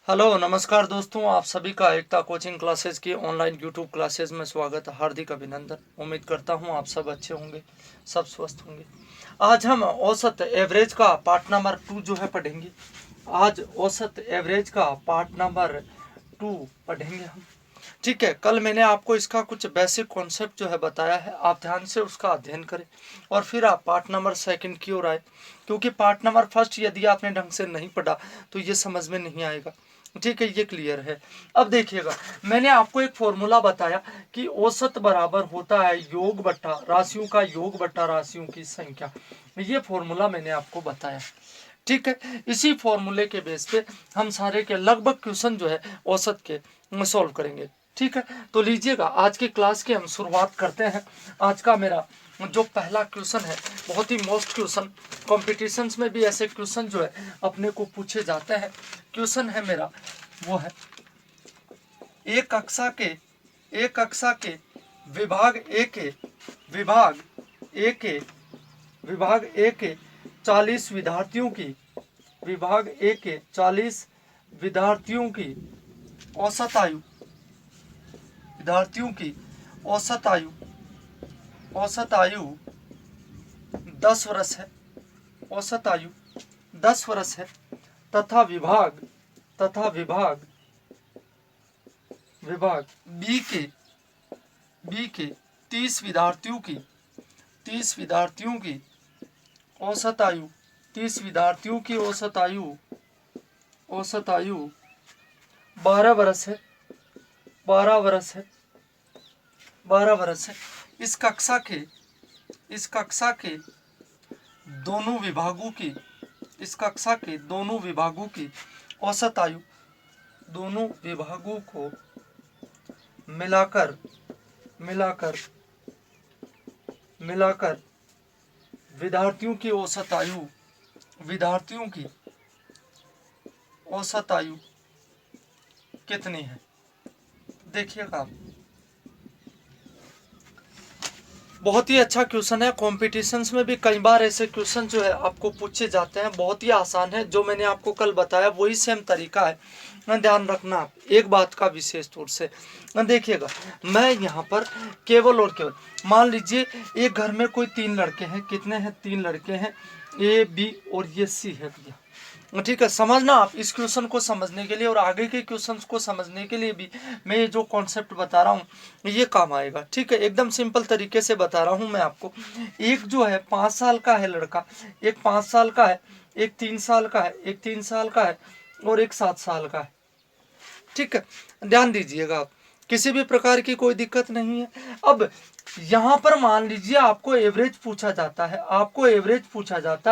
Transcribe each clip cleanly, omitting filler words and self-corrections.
Hello नमस्कार दोस्तों, आप सभी का एकता कोचिंग क्लासेस की ऑनलाइन यूट्यूब क्लासेस में स्वागत है। हार्दिक अभिनंदन। उम्मीद करता हूं आप सब अच्छे होंगे, सब स्वस्थ होंगे। आज हम औसत एवरेज का पार्ट नंबर 2 जो है पढ़ेंगे। आज औसत एवरेज का पार्ट नंबर 2 पढ़ेंगे हम। ठीक है, कल मैंने आपको इसका कुछ बेसिक कॉन्सेप्ट जो है बताया है, आप ध्यान से उसका अध्ययन करें और फिर आप पार्ट नंबर 2 की ओर आए, क्योंकि पार्ट नंबर 1 यदि आपने ढंग से नहीं पढ़ा तो ये समझ में नहीं आएगा। ठीक है, ये क्लियर है। अब देखिएगा, मैंने आपको एक फॉर्मूला बताया कि औसत बराबर होता है योग बट्टा राशियों का योग बट्टा राशियों की संख्या। ये फॉर्मूला मैंने आपको बताया। ठीक है, इसी फॉर्मूले के बेस पे हम सारे के लगभग क्वेश्चन जो है औसत के सॉल्व करेंगे। ठीक है, तो लीजिएगा, आज की क्लास की हम शुरुआत करते हैं। आज का मेरा जो पहला क्वेश्चन है, बहुत ही मोस्ट क्वेश्चन, कॉम्पिटिशन्स में भी ऐसे क्वेश्चन जो है अपने को पूछे जाते हैं। क्वेश्चन है मेरा, वो है एक कक्षा के विभाग ए के विभाग ए के विभाग ए के 40 विद्यार्थियों की विभाग ए के 40 विद्यार्थियों की औसत आयु विद्यार्थियों की औसत आयु 10 वर्ष है। औसत आयु 10 वर्ष है तथा विभाग बी के 30 विद्यार्थियों की औसत आयु 30 विद्यार्थियों की औसत आयु 12 वर्ष है। 12 वर्ष है। इस कक्षा के दोनों विभागों की औसत आयु, दोनों विभागों को मिलाकर विद्यार्थियों की औसत आयु कितनी है? देखिएगा, आप बहुत ही अच्छा क्वेश्चन है। कॉम्पिटिशन्स में भी कई बार ऐसे क्वेश्चन जो है आपको पूछे जाते हैं। बहुत ही आसान है, जो मैंने आपको कल बताया वही सेम तरीका है। ध्यान रखना आप एक बात का विशेष तौर से। देखिएगा, मैं यहाँ पर केवल और केवल मान लीजिए एक घर में कोई 3 लड़के हैं। कितने हैं? 3 लड़के हैं, ए बी और ये सी है भैया। ठीक है, समझना आप इस क्वेश्चन को समझने के लिए और आगे के क्वेश्चंस को समझने के लिए भी मैं ये जो कॉन्सेप्ट बता रहा हूँ ये काम आएगा। ठीक है, एकदम सिंपल तरीके से बता रहा हूँ मैं आपको। एक जो है 5 साल का है लड़का, एक 5 साल का है, एक 3 साल का है, एक 3 साल का है और एक 7 साल का है। ठीक है, ध्यान दीजिएगा आप, किसी भी प्रकार की कोई दिक्कत नहीं है। अब यहाँ पर मान लीजिए आपको एवरेज पूछा जाता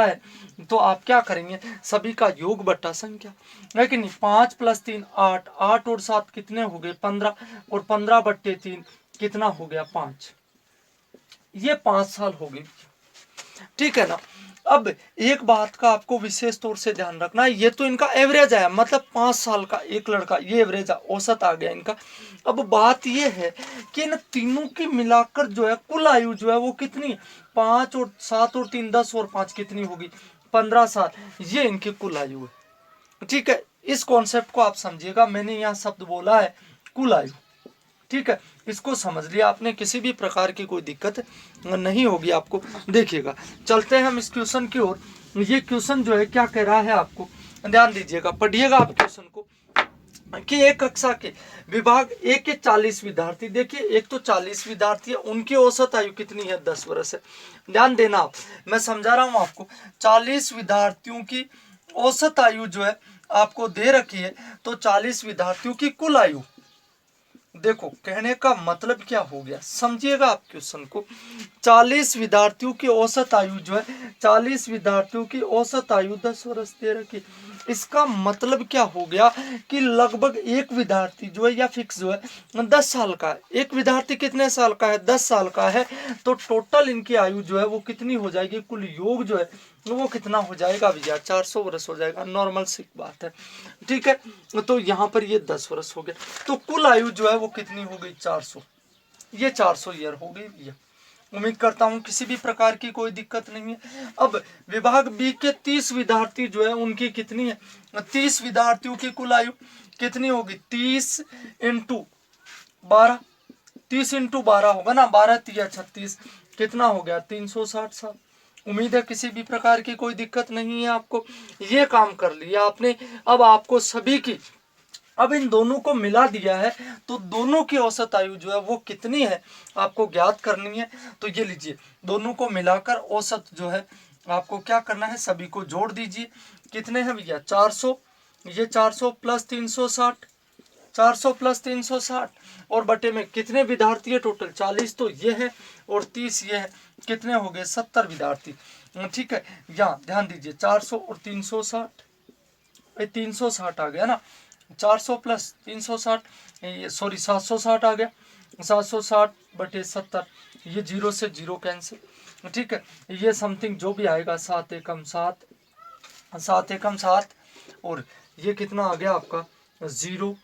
है, तो आप क्या करेंगे? सभी का योग बट्टा संख्या है कि नहीं। 5 + 3 8, 8 और 7 कितने हो गए? 15, और 15/3 कितना हो गया? 5। ये 5 साल हो गए। ठीक है ना। अब एक बात का आपको विशेष तौर से ध्यान रखना है, ये तो इनका एवरेज है, मतलब 5 साल का एक लड़का, ये एवरेज औसत आ गया इनका। अब बात ये है कि इन तीनों की मिलाकर जो है कुल आयु जो है वो कितनी? 5 और 7 और 3 10 और 5 कितनी होगी? 15 साल। ये इनकी कुल आयु है। ठीक है, इस कॉन्सेप्ट को आप समझिएगा। मैंने यहाँ शब्द बोला है कुल आयु। ठीक है, इसको समझ लिया आपने, किसी भी प्रकार की कोई दिक्कत नहीं होगी आपको। देखिएगा, चलते हैं हम इस क्वेश्चन की ओर। ये क्वेश्चन जो है क्या कह रहा है आपको, ध्यान दीजिएगा, पढ़िएगा आप क्वेश्चन को। कि एक कक्षा के विभाग ए के 40 विद्यार्थी, देखिए एक तो 40 विद्यार्थी है, उनकी औसत आयु कितनी है? 10 वर्ष है। ध्यान देना आप, मैं समझा रहा हूं आपको। 40 विद्यार्थियों की औसत आयु जो है आपको दे रखी है, तो 40 विद्यार्थियों की कुल आयु, देखो कहने का मतलब क्या हो गया, समझिएगा आप क्वेश्चन को। 40 विद्यार्थियों की औसत आयु जो है, 40 विद्यार्थियों की औसत आयु 10 वर्ष दे रखी। इसका मतलब क्या हो गया कि लगभग एक विद्यार्थी जो है या फिक्स जो है 10 साल का है। एक विद्यार्थी कितने साल का है? 10 साल का है। तो टोटल इनकी आयु जो है वो कितनी हो जाएगी? कुल योग जो है वो कितना हो जाएगा भैया? 400 वर्ष हो जाएगा। नॉर्मल सी बात है। ठीक है, तो यहाँ पर ये 10 वर्ष हो गया, तो कुल आयु जो है वो कितनी हो गई? 400। ये 400 ईयर हो गई भैया। उम्मीद करता हूँ किसी भी प्रकार की कोई दिक्कत नहीं है। अब विभाग बी के 30 विद्यार्थी जो है उनकी कितनी है, 30 विद्यार्थियों की कुल आयु कितनी होगी, 30 इंटू 12, 30 इंटू 12 होगा ना, 12 तिया 36, कितना हो गया 360 साल। उम्मीद है किसी भी प्रकार की कोई दिक्कत नहीं है आपको, ये काम कर लिया आपने। अब आपको सभी की, अब इन दोनों को मिला दिया है तो दोनों की औसत आयु जो है वो कितनी है आपको ज्ञात करनी है। तो ये लीजिए, दोनों को मिलाकर औसत जो है आपको क्या करना है, सभी को जोड़ दीजिए। कितने हैं भैया, 400, ये 400 प्लस 360, 400 प्लस 360, और बटे में कितने विद्यार्थी है टोटल, 40 तो ये है और 30 ये है, कितने हो गए 70 विद्यार्थी। ठीक है, यहाँ ध्यान दीजिए 400 और 360, 360 आ गया ना, 400 प्लस 360, सॉरी 760 आ गया, 760 बटे 70, ये 0 से 0 कैंसिल। ठीक है, ये समथिंग जो भी आएगा 7 एकम 7, 7 एकम 7, और ये कितना आ गया आपका 0,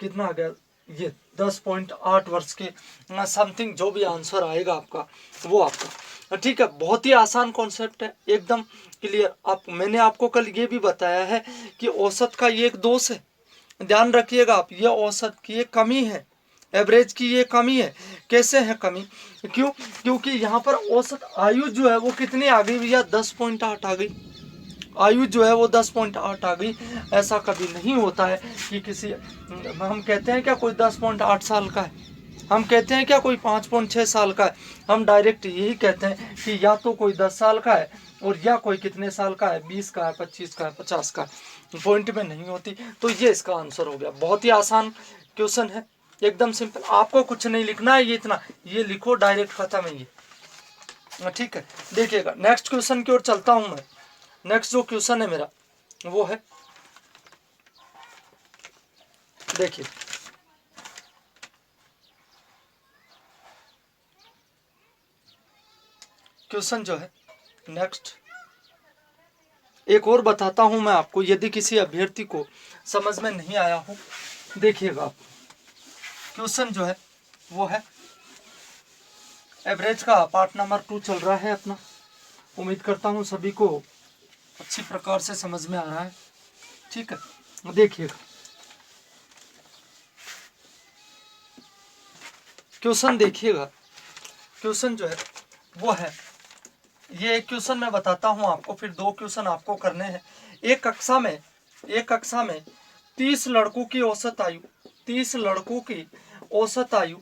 कितना आ गया ये 10.8 वर्ष के समथिंग जो भी आंसर आएगा आपका वो आपका। ठीक है, बहुत ही आसान कॉन्सेप्ट है, एकदम क्लियर। आप, मैंने आपको कल ये भी बताया है कि औसत का ये एक दोष है, ध्यान रखिएगा आप, ये औसत की ये कमी है, एवरेज की ये कमी है। कैसे है कमी, क्यों, क्योंकि यहाँ पर औसत आयु जो है वो कितनी आ गई भैया, 10.8 आ गई, आयु जो है वो 10.8 आ गई। ऐसा कभी नहीं होता है कि किसी, हम कहते हैं क्या कोई 10.8 साल का है, हम कहते हैं क्या कोई 5.6 साल का है, हम डायरेक्ट यही कहते हैं कि या तो कोई 10 साल का है और या कोई कितने साल का है, 20 का है, 25 का है, 50 का है, पॉइंट में नहीं होती। तो ये इसका आंसर हो गया। बहुत ही आसान क्वेश्चन है, एकदम सिंपल, आपको कुछ नहीं लिखना है, ये इतना ये लिखो, डायरेक्ट खत्म है ये। ठीक है, देखिएगा नेक्स्ट क्वेश्चन की ओर चलता हूं मैं। नेक्स्ट जो क्वेश्चन है मेरा वो है, देखिए क्वेश्चन जो है नेक्स्ट, एक और बताता हूं मैं आपको, यदि किसी अभ्यर्थी को समझ में नहीं आया हो, देखिएगा आप, क्वेश्चन जो है वो है एवरेज का पार्ट नंबर 2 चल रहा है अपना। उम्मीद करता हूं सभी को अच्छी प्रकार से समझ में आ रहा है। ठीक है, देखिएगा क्वेश्चन, देखिएगा क्वेश्चन जो है वो है, ये एक क्वेश्चन मैं बताता हूं आपको, फिर 2 क्वेश्चन आपको करने हैं। एक कक्षा में 30 लड़कों की औसत आयु, 30 लड़कों की औसत आयु,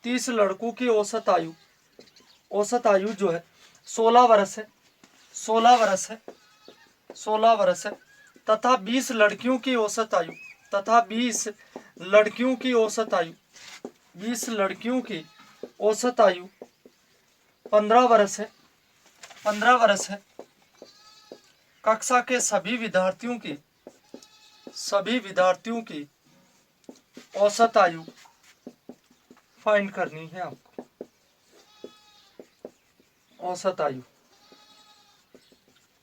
30 लड़कों की औसत आयु जो है 16 वर्ष है, 16 वर्ष है, 16 वर्ष है, तथा 20 लड़कियों की औसत आयु, तथा 20 लड़कियों की औसत आयु, 20 लड़कियों की औसत आयु 15 वर्ष है, 15 वर्ष है। कक्षा के सभी विद्यार्थियों की औसत आयु फाइंड करनी है आपको, औसत आयु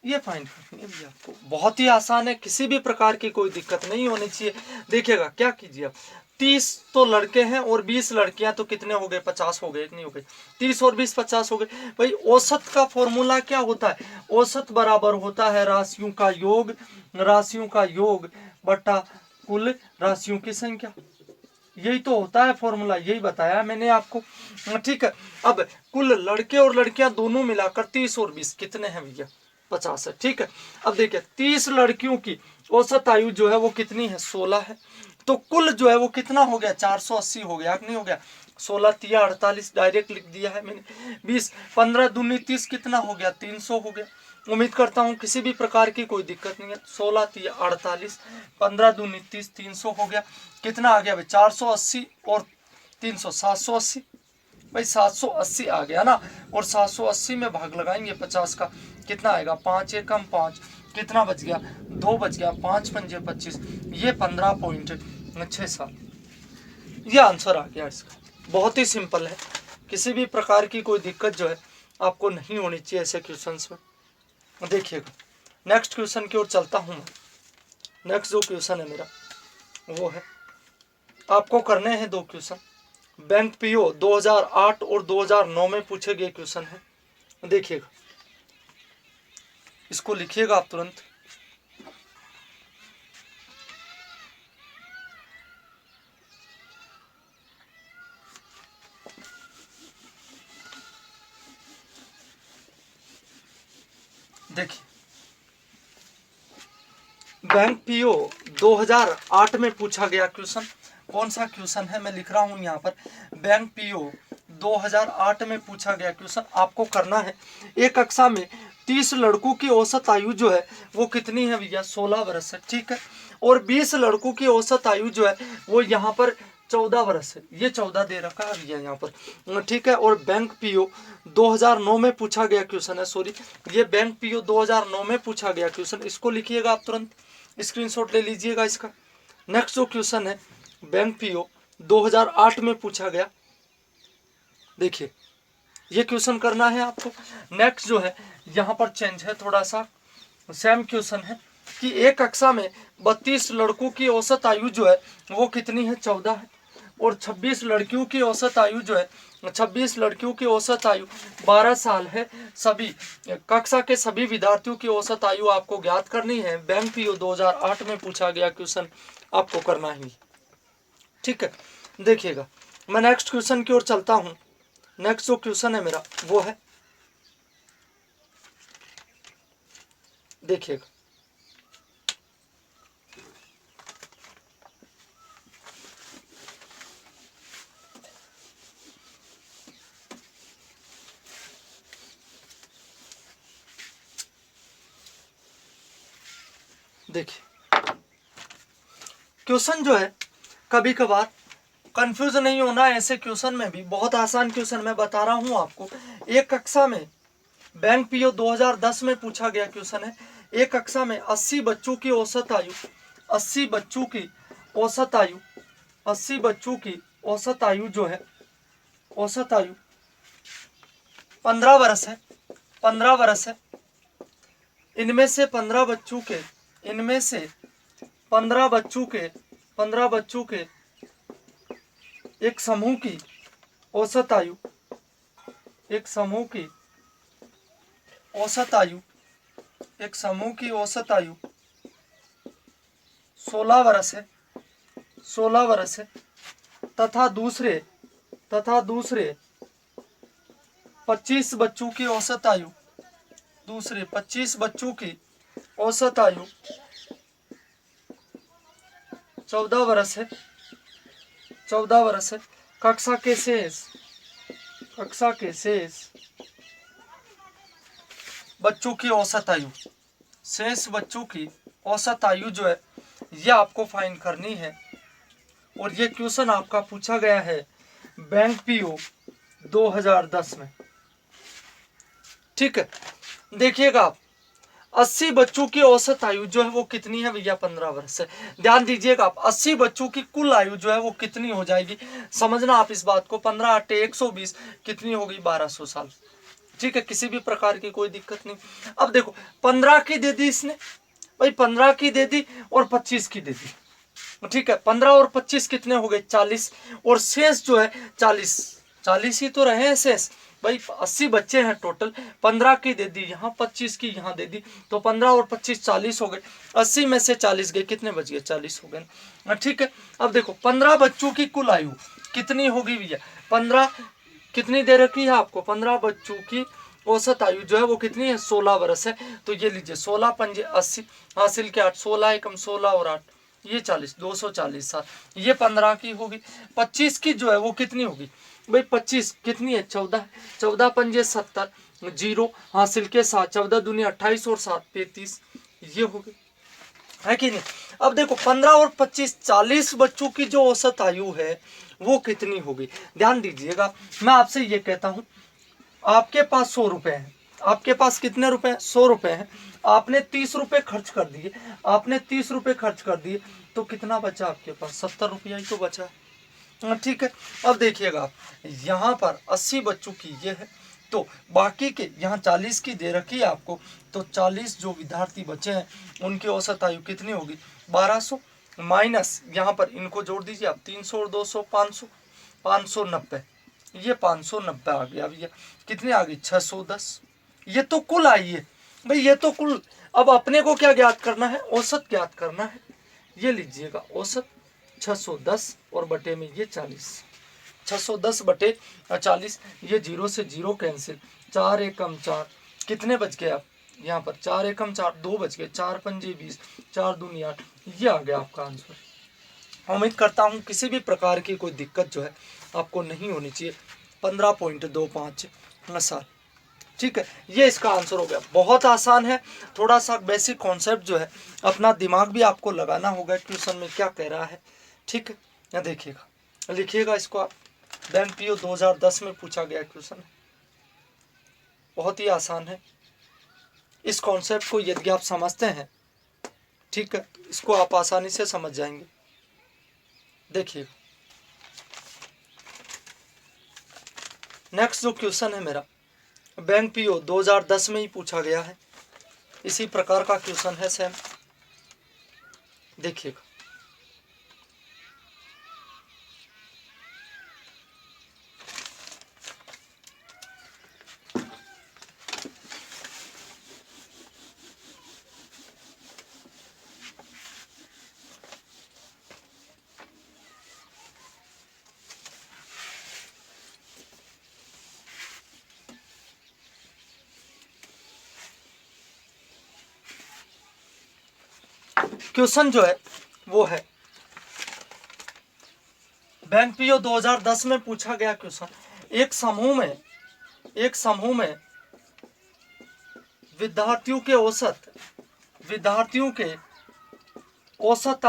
ये फाइंड करनी है भैया आपको। बहुत ही आसान है, किसी भी प्रकार की कोई दिक्कत नहीं होनी चाहिए। देखिएगा क्या कीजिए आप, 30 तो लड़के हैं और 20 लड़कियां, तो कितने हो गए, 50 हो गए, नहीं हो गए, 30 और 20 50 हो गए। भाई औसत का फॉर्मूला क्या होता है, औसत बराबर होता है राशियों का योग बटा कुल राशियों की संख्या, यही तो होता है फॉर्मूला, यही बताया मैंने आपको। ठीक है, अब कुल लड़के और लड़कियां दोनों मिलाकर 30 और 20 कितने हैं भैया, 50 है। ठीक है, अब देखिए 30 लड़कियों की औसत आयु जो है वो कितनी है, 16 है, तो कुल जो है वो कितना हो गया, 480 हो गया, नहीं हो गया, 16 तिया 48 डायरेक्ट लिख दिया है मैंने, 20 15 दूनी 30 कितना हो गया, 300 हो गया। उम्मीद करता हूँ किसी भी प्रकार की कोई दिक्कत नहीं है। 16 तिया 48, 15 दूनी 30, 300 हो गया, कितना आ गया भाई, 480 और 300 780, भाई 780 आ गया ना, और 780 में भाग लगाएंगे 50 का, कितना आएगा, 5 एकम 5, कितना बच गया, 2 बच गया, 5 पंजे 25, ये 15.6 साल, ये आंसर आ गया इसका। बहुत ही सिंपल है, किसी भी प्रकार की कोई दिक्कत जो है आपको नहीं होनी चाहिए ऐसे क्वेश्चंस में। देखिएगा नेक्स्ट क्वेश्चन की ओर चलता हूँ मैं। नेक्स्ट जो क्वेश्चन है मेरा वो है, आपको करने हैं 2 क्वेश्चन, बैंक पीओ 2008 और 2009 में पूछे गए क्वेश्चन है। देखिएगा, इसको लिखिएगा आप तुरंत। देखिए, बैंक पीओ 2008 में पूछा गया क्वेश्चन, कौन सा क्वेश्चन है मैं लिख रहा हूं यहाँ पर। बैंक पीओ 2008 में पूछा गया क्वेश्चन आपको करना है। एक कक्षा में 30 लड़कों की औसत आयु जो है वो कितनी है भैया, 16 वर्ष है, ठीक है। और 20 लड़कों की औसत आयु जो है वो यहाँ पर 14 वर्ष है, ये 14 दे रखा है भैया यहाँ पर, ठीक है। और बैंक पीओ 2009 में पूछा गया क्वेश्चन है, सॉरी, ये बैंक पीओ 2009 में पूछा गया क्वेश्चन, इसको लिखिएगा आप तुरंत, स्क्रीनशॉट ले लीजिएगा इसका। नेक्स्ट जो क्वेश्चन है बैंक पीओ 2008 में पूछा गया, देखिए ये क्वेश्चन करना है आपको। नेक्स्ट जो है यहाँ पर चेंज है थोड़ा सा, सेम क्वेश्चन है कि एक कक्षा में 32 लड़कों की औसत आयु जो है वो कितनी है, 14 है। और 26 लड़कियों की औसत आयु जो है, 26 लड़कियों की औसत आयु 12 साल है। सभी कक्षा के सभी विद्यार्थियों की औसत आयु आपको ज्ञात करनी है। बैंक पीओ 2008 में पूछा गया क्वेश्चन आपको करना ही, ठीक है। देखिएगा, मैं नेक्स्ट क्वेश्चन की ओर चलता हूं। नेक्स्ट जो क्वेश्चन है मेरा वो है, देखिएगा, देखिए क्वेश्चन जो है कभी कभार कंफ्यूज नहीं होना, ऐसे क्वेश्चन में भी बहुत आसान क्वेश्चन मैं बता रहा हूं आपको। एक कक्षा में बैंक पीओ 2010 में पूछा गया क्वेश्चन है, एक कक्षा में 80 बच्चों की औसत आयु, 80 बच्चों की औसत आयु, 80 बच्चों की औसत आयु जो है, औसत आयु 15 वर्ष है, 15 वर्ष है। इनमें से 15 बच्चों के, इनमें से 15 बच्चों के, 15 बच्चों के एक समूह की औसत आयु, एक समूह की औसत आयु, एक समूह की औसत आयु 16 वर्ष है, 16 वर्ष है। तथा दूसरे 25 बच्चों की औसत आयु, दूसरे 25 बच्चों की औसत आयु 14 वर्ष है, 14 वर्ष है। कक्षा के शेष, कक्षा के शेष बच्चों की औसत आयु, शेष बच्चों की औसत आयु जो है ये आपको फाइंड करनी है। और ये क्वेश्चन आपका पूछा गया है बैंक पीओ 2010 में, ठीक है। देखिएगा आप, 80 बच्चों की औसत आयु जो है वो कितनी है भैया, 15 वर्ष है। ध्यान दीजिएगा आप, 80 बच्चों की कुल आयु जो है वो कितनी हो जाएगी, समझना आप इस बात को, 15 × 8 = 120, कितनी होगी, 1200 साल, ठीक है। किसी भी प्रकार की कोई दिक्कत नहीं। अब देखो 15 की दे दी इसने भाई, 15 की दे दी और 25 की दे दी, ठीक है। 15 और 25 कितने हो गए, 40। और शेष जो है 40, 40 ही तो रहे हैं शेष भाई, 80 बच्चे हैं टोटल, 15 की दे दी यहाँ, 25 की यहाँ दे दी, तो 15 और 25 40 हो गए। 80 में से 40 गए, कितने बच गए, 40 हो गए, ठीक है। अब देखो 15 बच्चों की कुल आयु कितनी होगी भैया, 15 कितनी दे रखी है आपको, 15 बच्चों की औसत आयु जो है वो कितनी है, 16 वर्ष है। तो ये लीजिए 16 × 5 = 80, हासिल के 8, 16 एकम 16 और 8 ये 40, 240 साल, ये 15 की होगी। 25 की जो है वो कितनी होगी भाई, 25 कितनी है, 14, 14 × 5 = 70, 0 हासिल के 7, 14 दूनी 28 और 7 33, ये होगी, है कि नहीं। अब देखो 15 और 25 40 बच्चों की जो औसत आयु है वो कितनी होगी, ध्यान दीजिएगा। मैं आपसे ये कहता हूं, आपके पास 100 रुपए हैं, आपके पास कितने रुपए हैं, 100 रुपए हैं। आपने 30 रुपए खर्च कर दिए, आपने 30 रुपए खर्च कर दिए, तो कितना बचा आपके पास, 70 रुपया ही तो बचा, ठीक है। अब देखिएगा आप, यहाँ पर 80 बच्चों की ये है, तो बाकी के यहाँ 40 की दे रखी है आपको, तो 40 जो विद्यार्थी बचे हैं उनकी औसत आयु कितनी होगी, 1200 माइनस यहाँ पर इनको जोड़ दीजिए आप, 300 और 200 500, 590, ये 590 आ गया भैया। कितनी आ गई? 610। ये तो कुल आई है भाई, ये तो कुल। अब अपने को क्या ज्ञात करना है? औसत ज्ञात करना है। ये लीजिएगा औसत 610 और बटे में ये 40, 610 बटे 40। ये 0 से 0 कैंसिल, 4 एकम 4, कितने बच गए आप यहाँ पर? 4 एकम 4, 2 बच गए, 4 पंजे 20, 4 दूनी 8। ये आ गया आपका आंसर। उम्मीद करता हूँ किसी भी प्रकार की कोई दिक्कत जो है आपको नहीं होनी चाहिए। 15.25 साल, ठीक है। ये इसका आंसर हो गया। बहुत आसान है, थोड़ा सा बेसिक कॉन्सेप्ट जो है अपना दिमाग भी आपको लगाना होगा क्वेश्चन में क्या कह रहा है, ठीक है। यहाँ देखिएगा, लिखिएगा इसको आप। बैंक पीओ 2010 में पूछा गया क्वेश्चन है, बहुत ही आसान है। इस कॉन्सेप्ट को यदि आप समझते हैं, ठीक है, इसको आप आसानी से समझ जाएंगे। देखिए नेक्स्ट जो क्वेश्चन है मेरा, बैंक पीओ 2010 में ही पूछा गया है, इसी प्रकार का क्वेश्चन है सेम। देखिएगा, क्वेश्चन जो है वो है बैंक पीओ 2010 में पूछा गया क्वेश्चन। एक समूह में विद्यार्थियों के औसत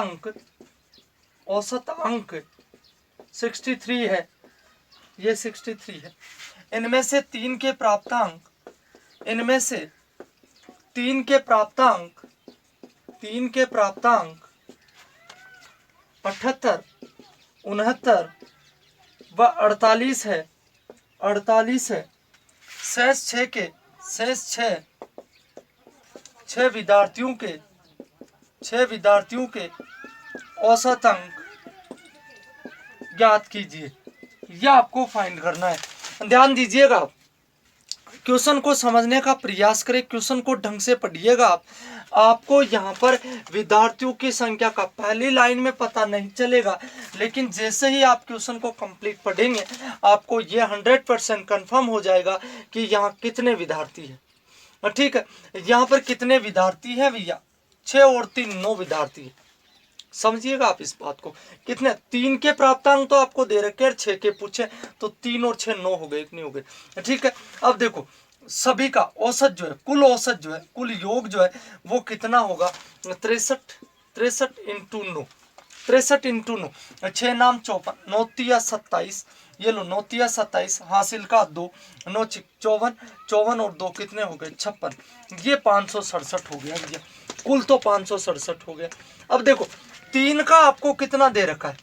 अंक 63 है, ये 63 है। इनमें से तीन के प्राप्तांक 78, 69 व 48 है। शेष 6 विद्यार्थियों के औसत अंक ज्ञात कीजिए। यह आपको फाइंड करना है। ध्यान दीजिएगा, क्वेश्चन को समझने का प्रयास करें, क्वेश्चन को ढंग से पढ़िएगा आप। आपको यहाँ पर विद्यार्थियों की संख्या का पहली लाइन में पता नहीं चलेगा, लेकिन जैसे ही आप क्वेश्चन को कंप्लीट पढ़ेंगे आपको ये 100% कंफर्म हो जाएगा कि यहाँ कितने विद्यार्थी हैं। ठीक है, यहाँ पर कितने विद्यार्थी हैं भैया? 6 और 3 9 विद्यार्थी है। समझिएगा आप इस बात को। कितने? 3 के प्राप्तांक तो आपको दे रखे, 6 के पूछे तो 3 और 6 9 हो गए, इतने हो गए, ठीक है। अब देखो सभी का औसत जो है, कुल औसत जो है, कुल योग जो है वो कितना होगा? 63 इंटू 9, 63 इंटू 9, 6 नाम 54, 9 तिया 27, ये लो 9 तिया 27, हासिल का 2, 9 54, 54 और 2 कितने हो गए? 56। ये 567 हो गया भैया, कुल तो 567 हो गया। अब देखो 3 का आपको कितना दे रखा है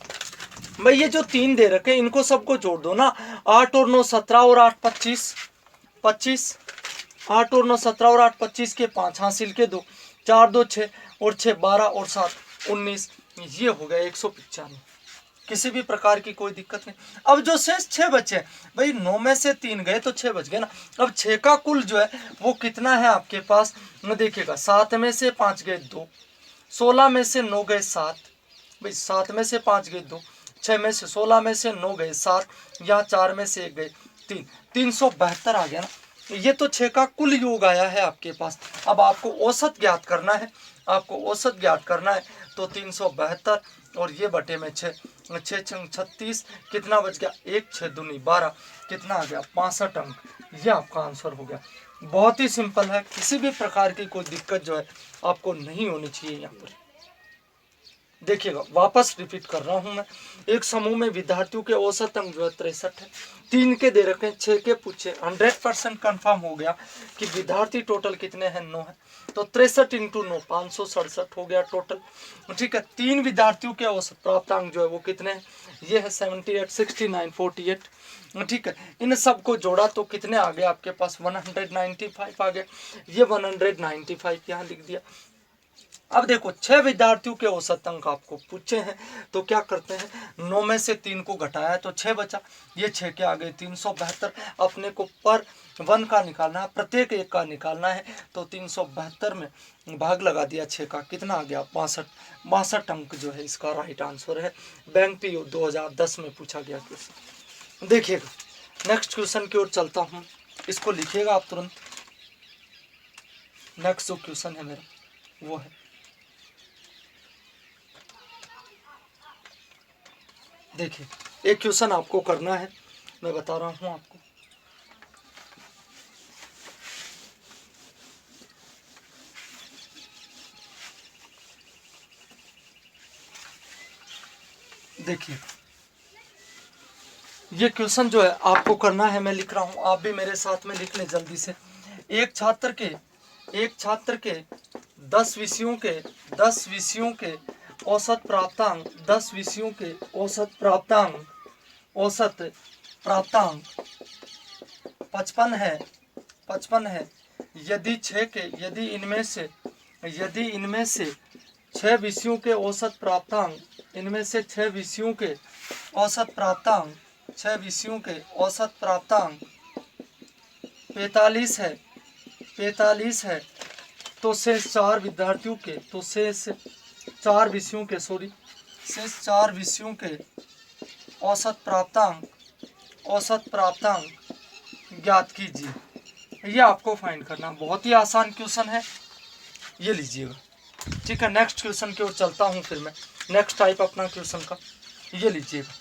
भाई? ये जो 3 दे रखे इनको सबको जोड़ दो ना। 8 और 9 17 और 8 25, 8 और 9 17 और 8 25 के 5, हासिल के 2, 4 2 6 और 6 12 और 7 19, ये हो गया 195। किसी भी प्रकार की कोई दिक्कत नहीं। अब जो शेष 6 बचे भाई, 9 में से 3 गए तो 6 बच गए ना। अब 6 का कुल जो है वो कितना है आपके पास? देखिएगा, 7 में से 5 गए 2, 16 में से 9 गए 7, भाई 7 में से 5 गए 2, 6 में से 16 में से 9 गए 7, यहाँ 4 में से 1 गए 3, 372 आ गया ना। ये तो 6 का कुल योग आया है आपके पास। अब आपको औसत ज्ञात करना है, तो 372 और ये बटे में 6, 6 36, कितना बच गया? 1 6 दूनी 12, कितना आ गया? 65 अंक। ये आपका आंसर हो गया। बहुत ही सिंपल है, किसी भी प्रकार की कोई दिक्कत जो है आपको नहीं होनी चाहिए। यहाँ पर देखिएगा, वापस रिपीट कर रहा हूं मैं। एक समूह में विद्यार्थियों के औसत अंक जो है 63 है, 3 के दे रखे, 6 के पूछे, 100% कंफर्म हो गया कि विद्यार्थी टोटल कितने हैं? 9 है। तो 63 इंटू 9 567 हो गया टोटल, ठीक है। 3 विद्यार्थियों के औसत प्राप्तांक जो है वो कितने हैं? ये है 78 69 48, ठीक है। इन सबको जोड़ा तो कितने आ गए आपके पास? 195 आ गए। ये 195 यहाँ लिख दिया। अब देखो 6 विद्यार्थियों के औसत अंक आपको पूछे हैं, तो क्या करते हैं, 9 में से 3 को घटाया तो 6 बचा, ये 6 के आ गए 372। अपने को पर 1 का निकालना है, प्रत्येक एक का निकालना है, तो 372 में भाग लगा दिया 6 का, कितना आ गया 62 अंक जो है इसका राइट आंसर है। बैंक पीओ 2010 में पूछा गया क्वेश्चन। देखिएगा नेक्स्ट क्वेश्चन की ओर चलता हूँ, इसको लिखिएगा आप तुरंत। नेक्स्ट जो क्वेश्चन है मेरा वो है, देखिए एक क्वेश्चन आपको करना है, मैं बता रहा हूं आपको। देखिए ये क्वेश्चन जो है आपको करना है, मैं लिख रहा हूं, आप भी मेरे साथ में लिख लें जल्दी से। एक छात्र के 10 विषयों के औसत प्राप्तांक 10 विषयों के औसत प्राप्तांक 55 है। यदि इनमें से 6 विषयों के औसत प्राप्तांक 45 है, तो शेष 4 विषयों के औसत प्राप्तांक ज्ञात कीजिए। ये आपको फाइंड करना, बहुत ही आसान क्वेश्चन है, ये लीजिएगा। ठीक है, नेक्स्ट क्वेश्चन की ओर चलता हूं फिर मैं, नेक्स्ट टाइप अपना क्वेश्चन का, ये लीजिएगा।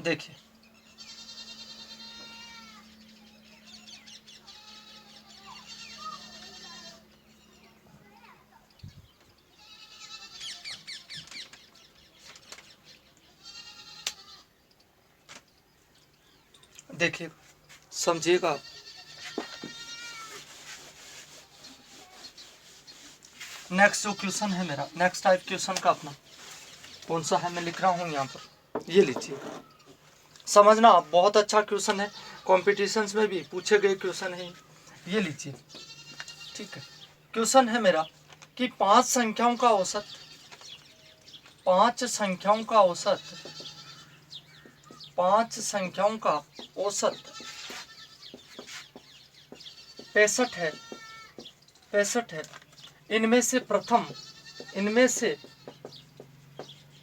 देखिए देखिए समझिएगा। नेक्स्ट जो क्वेश्चन है मेरा, नेक्स्ट टाइप क्वेश्चन का अपना कौन सा है, मैं लिख रहा हूँ यहाँ पर, ये लीजिए समझना, बहुत अच्छा क्वेश्चन है, कॉम्पिटिशन्स में भी पूछे गए क्वेश्चन है, ये लीजिए। ठीक है, क्वेश्चन है मेरा कि 5 संख्याओं का औसत 65 है।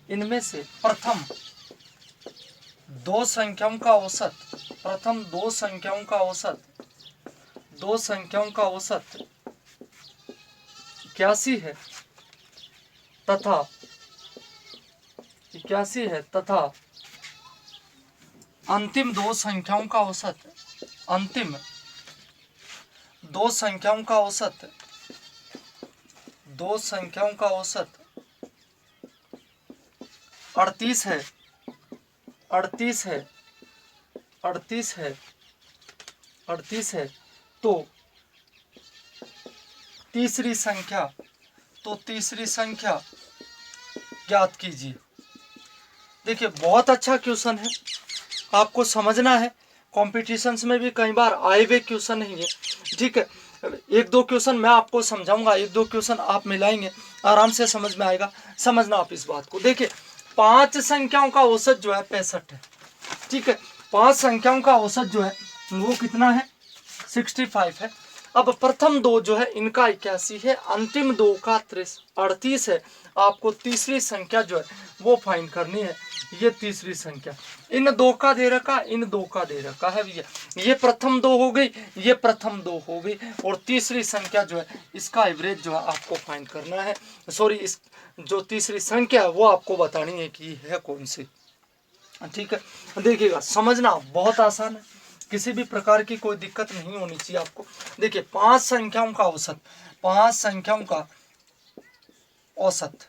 इनमें से प्रथम दो संख्याओं का औसत 81 है तथा अंतिम दो संख्याओं का औसत 38 है, तो तीसरी संख्या ज्ञात कीजिए। देखिए बहुत अच्छा क्वेश्चन है, आपको समझना है, कॉम्पिटिशन्स में भी कई बार आए हुए क्वेश्चन नहीं है। ठीक है, एक दो क्वेश्चन मैं आपको समझाऊंगा, एक दो क्वेश्चन आप मिलाएंगे, आराम से समझ में आएगा, समझना आप इस बात को। देखिए 5 संख्याओं का औसत जो है 65 है। ठीक है, 5 संख्याओं का औसत जो है वो कितना है 65 है। अब प्रथम दो जो है इनका 81 है, अंतिम दो का 38 है। आपको तीसरी संख्या जो है वो फाइंड करनी है, ये तीसरी संख्या, इन दो का दे रखा है भैया, ये प्रथम दो हो गई, ये प्रथम दो हो गई, और तीसरी संख्या जो है इसका एवरेज जो है आपको फाइंड करना है। सॉरी, इस जो तीसरी संख्या है वो आपको बतानी है कि है कौन सी। ठीक है, देखिएगा समझना बहुत आसान है, किसी भी प्रकार की कोई दिक्कत नहीं होनी चाहिए आपको। देखिए 5 संख्याओं का औसत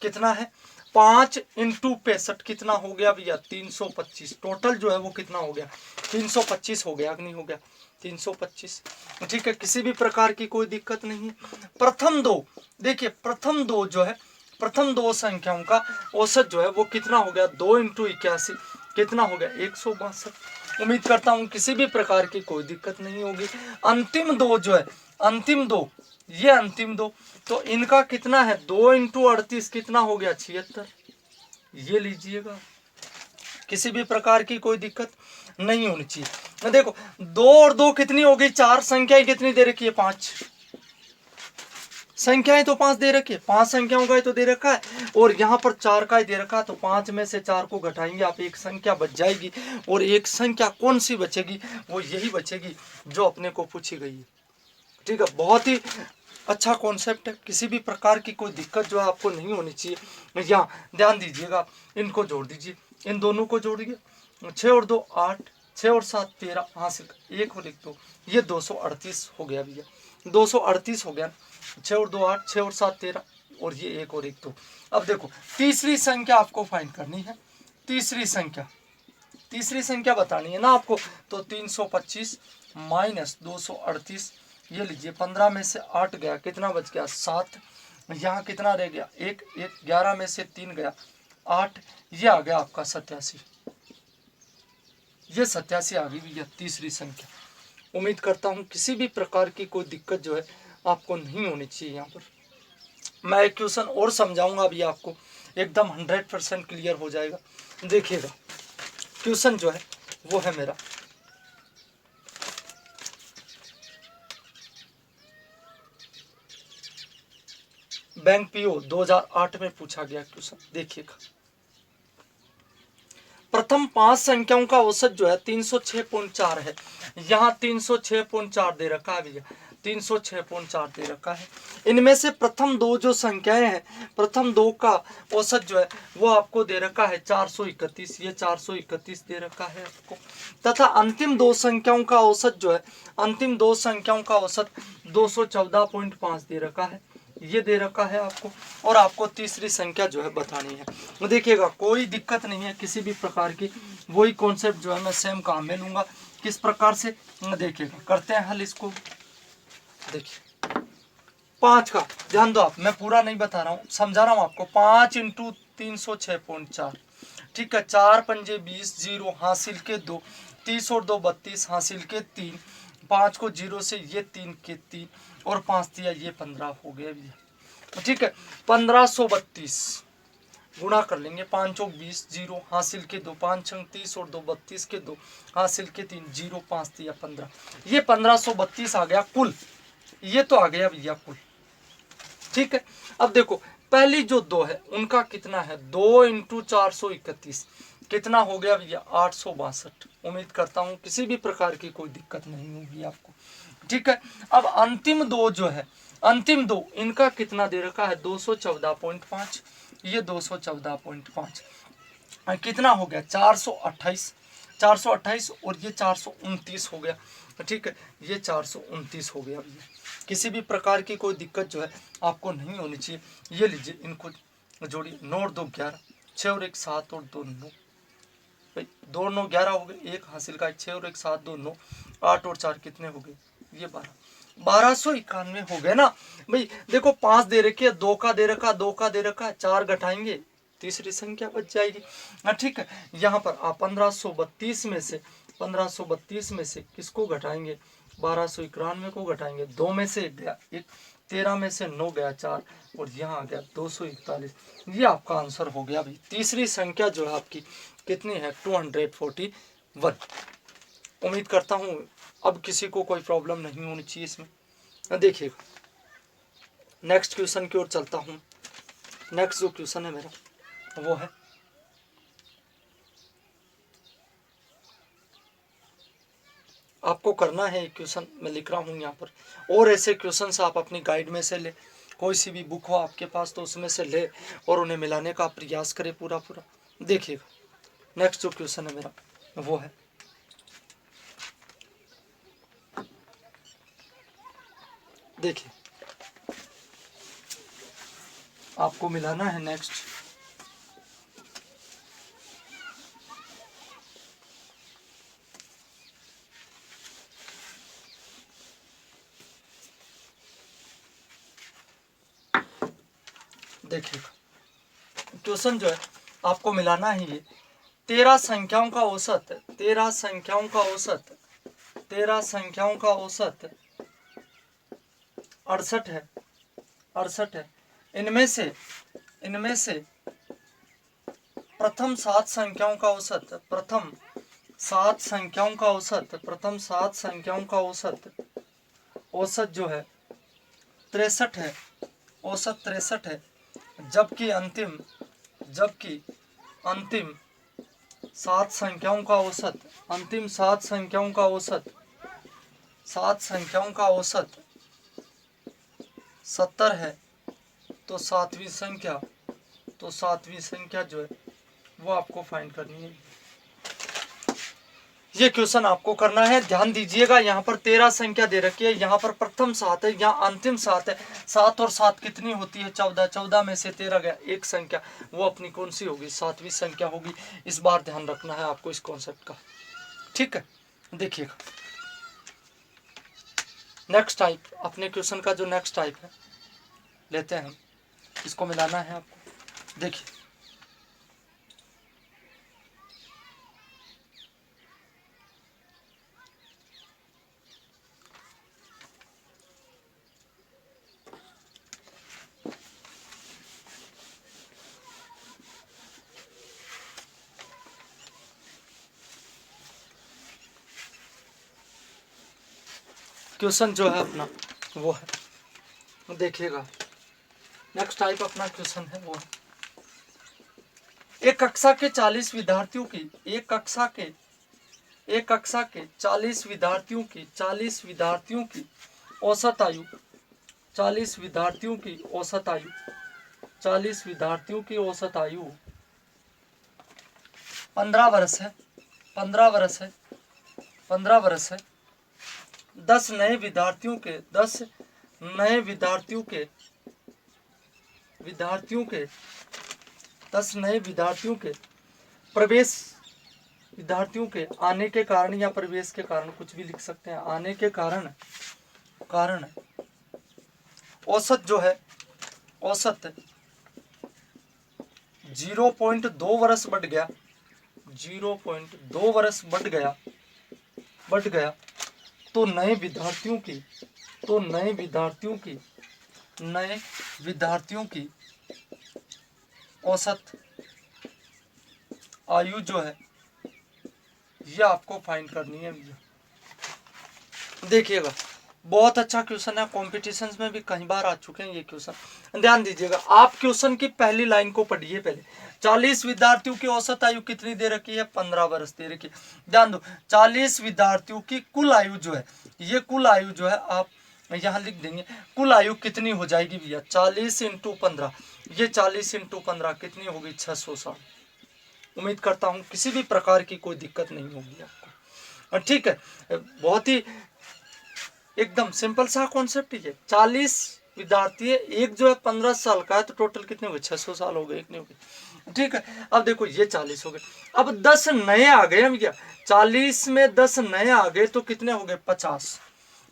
कितना है, 5 इंटू 65 कितना हो गया भैया 325, टोटल जो है वो कितना हो गया 325 हो गया कि नहीं हो गया 325। ठीक है, किसी भी प्रकार की कोई दिक्कत नहीं। प्रथम दो, देखिए प्रथम दो संख्याओं का औसत जो है वो कितना हो गया 2 इंटू 81 कितना हो गया 162। उम्मीद करता हूँ किसी भी प्रकार की कोई दिक्कत नहीं होगी। अंतिम दो जो है अंतिम दो, ये अंतिम दो, तो इनका कितना है 2 इंटू 38 कितना हो गया 76। ये लीजिएगा, किसी भी प्रकार की कोई दिक्कत नहीं होनी चाहिए। देखो 2 और 2 कितनी हो गई 4, संख्याएं कितनी दे रखी है 5, संख्याएं तो 5 दे रखी है, 5 संख्याओं का ही तो दे रखा है, और यहाँ पर 4 का ही दे रखा है, तो 5 में से 4 को घटाएंगे आप, एक संख्या बच जाएगी, और एक संख्या कौन सी बचेगी, वो यही बचेगी जो अपने को पूछी गई है। ठीक है, बहुत ही अच्छा कॉन्सेप्ट है, किसी भी प्रकार की कोई दिक्कत जो है आपको नहीं होनी चाहिए। यहाँ ध्यान दीजिएगा, इनको जोड़ दीजिए, इन दोनों को जोड़िए, 6 और 2 8, 6 और 7 13, हासिल 1 को लिख दो, ये 238 हो गया भैया, 238 हो गया। 6 और 2 8, 6 और 7 13, और ये 1 और 1 2। अब देखो तीसरी संख्या आपको फाइंड करनी है, तीसरी संख्या बतानी है ना आपको, तो 325 माइनस 238, ये लीजिए 15 में से 8 गया, कितना बच गया 7, यहाँ कितना रह गया 1 1, 11 में से 3 गया 8, ये आ गया आपका 87, ये 87 आ गई भैया तीसरी संख्या। उम्मीद करता हूँ किसी भी प्रकार की कोई दिक्कत जो है आपको नहीं होनी चाहिए। यहाँ पर मैं एक क्वेश्चन और समझाऊंगा अभी आपको, एकदम 100% क्लियर हो जाएगा। देखिएगा क्वेश्चन जो है वो है मेरा, बैंक पीओ 2008 में पूछा गया क्वेश्चन। देखिएगा प्रथम 5 संख्याओं का औसत जो है 306.4 है, यहाँ 306.4 दे रखा है भैया, 306.4 दे रखा है। इनमें से प्रथम 2 जो संख्याएं हैं, प्रथम 2 का औसत जो है वो आपको दे रखा है 431, ये 431 दे रखा है आपको, तथा अंतिम 2 संख्याओं का औसत जो है, अंतिम 2 संख्याओं का औसत 214.5 दे रखा है, ये दे रखा है आपको, और आपको तीसरी संख्या जो है बतानी है। तो देखिएगा कोई दिक्कत नहीं है किसी भी प्रकार की, वही कॉन्सेप्ट जो है मैं सेम काम में लूंगा। किस प्रकार से देखिएगा, करते हैं हल इसको। देखिए 5 का ध्यान दो आप, मैं पूरा नहीं बता रहा हूँ, समझा रहा हूँ आपको। 5 इंटू 306.4, ठीक है, 4 पंजे 20, 0 हासिल के 2, 30 और 2 32 हासिल के 3, 5 को 0 से ये 3 के 3, और 5 दिया ये 15 हो गया भैया। ठीक है, 1532 गुणा कर लेंगे, 5 चौक 20, 0 हासिल के 2, 5 छंग 30 और 2 32 के 2 हासिल के 3, 0 5 दिया 15, ये 1532 आ गया कुल, ये तो आ गया भैया कुल। ठीक है, अब देखो पहली जो 2 है उनका कितना है, 2 इंटू 431 कितना हो गया भैया 862। उम्मीद करता हूँ किसी भी प्रकार की कोई दिक्कत नहीं होगी आपको। ठीक है, अब अंतिम 2 जो है, अंतिम 2 इनका कितना दे रखा है 214.5, ये 214.5 कितना हो गया 428, 428 और ये 429 हो गया। ठीक है, ये 429 हो गया भैया। किसी भी प्रकार की कोई दिक्कत जो है आपको नहीं होनी चाहिए। ये लीजिए इनको जोड़िए, 9 और 2 11, 6 और 1 7 और 2 9, भाई 2 9 11 हो गए, 1 हासिल का 6 और 1 7 2 9, 8 और 4 कितने हो गए, ये 1291 हो गए ना भाई। देखो 5 दे रखी है, 2 का दे रखा, 2 का दे रखा है, 4 घटाएंगे तीसरी संख्या बच जाएगी। ठीक है, यहाँ पर आप 1532 में से किसको घटाएंगे, 1291 को घटाएंगे, 2 में से 1 गया 1, 13 में से 9 गया 4, और यहाँ आ गया 241। ये आपका आंसर हो गया भाई। तीसरी संख्या जो है आपकी कितनी है 241। उम्मीद करता हूँ अब किसी को कोई प्रॉब्लम नहीं होनी चाहिए इसमें। देखिएगा नेक्स्ट क्वेश्चन की ओर चलता हूँ। नेक्स्ट जो क्वेश्चन है मेरा वो है, आपको करना है क्वेश्चन मैं लिख रहा हूँ यहाँ पर, और ऐसे क्वेश्चंस आप अपनी गाइड में से ले, कोई सी भी बुक हो आपके पास तो उसमें से ले और उन्हें मिलाने का प्रयास करें पूरा। देखिएगा नेक्स्ट जो क्वेश्चन है मेरा वो है, देखिए आपको मिलाना है नेक्स्ट, देखिएगा क्वेश्चन जो है आपको मिलाना है ये 13 संख्याओं का औसत, 13 संख्याओं का औसत, 13 संख्याओं का औसत 68 है, 68 है। इनमें से प्रथम 7 संख्याओं का औसत, प्रथम 7 संख्याओं का औसत, प्रथम 7 संख्याओं का औसत जो है 63 है, औसत 63 है। जबकि अंतिम 7 संख्याओं का औसत, अंतिम 7 संख्याओं का औसत, 7 संख्याओं का औसत 70 है। तो सातवीं संख्या जो है वो आपको फाइंड करनी है। ये क्वेश्चन आपको करना है, ध्यान दीजिएगा। यहाँ पर 13 संख्या दे रखी है, यहाँ पर प्रथम 7 है, यहाँ अंतिम 7 है। 7 और 7 कितनी होती है? 14। 14 में से 13 गया, एक संख्या, वो अपनी कौन सी होगी? सातवीं संख्या होगी। इस बार ध्यान रखना है आपको इस कॉन्सेप्ट का, ठीक है। देखिएगा नेक्स्ट टाइप, अपने क्वेश्चन का जो नेक्स्ट टाइप है लेते हैं हम, इसको मिलाना है आपको। देखिए क्वेश्चन जो है अपना वो है, देखिएगा नेक्स्ट टाइप अपना क्वेश्चन है वो है, एक कक्षा के 40 विद्यार्थियों की, एक कक्षा के 40 विद्यार्थियों की, 40 विद्यार्थियों की औसत आयु, 40 विद्यार्थियों की औसत आयु, 40 विद्यार्थियों की औसत आयु 15 वर्ष है, 15 वर्ष है, 15 वर्ष है। 10 नए विद्यार्थियों के, 10 नए विद्यार्थियों के 10 नए विद्यार्थियों के प्रवेश, विद्यार्थियों के आने के कारण या प्रवेश के कारण, कुछ भी लिख सकते हैं, आने के कारण औसत जो है, औसत 0.2 वर्ष बढ़ गया, 0.2 वर्ष बढ़ गया। तो नए विद्यार्थियों की औसत आयु जो है ये आपको फाइंड करनी है। देखिएगा बहुत अच्छा क्वेश्चन है, कॉम्पिटिशन्स में भी कई बार आ चुके हैं ये क्वेश्चन। ध्यान दीजिएगा, आप क्वेश्चन की पहली लाइन को पढ़िए पहले। 40 विद्यार्थियों की औसत आयु कितनी दे रखी है? 15 वर्ष दे रखी है। ध्यान दो, 40 विद्यार्थियों की कुल आयु जो है, ये कुल आयु जो है आप यहाँ लिख देंगे। कुल आयु कितनी हो जाएगी भैया? 40 × 15, ये 40 × 15 कितनी होगी? 600 साल। उम्मीद करता हूँ किसी भी प्रकार की कोई दिक्कत नहीं होगी आपको, ठीक है। बहुत ही एकदम सिंपल सा कॉन्सेप्ट ही है। 40 विद्यार्थी है, एक जो है 15 साल का है, तो टोटल कितने हो गए? 600 साल हो गए, एक नहीं हो गए, ठीक है। अब देखो ये 40 हो गए, अब 10 नए आ गए हम, क्या 40 में 10 नए आ गए तो कितने हो गए?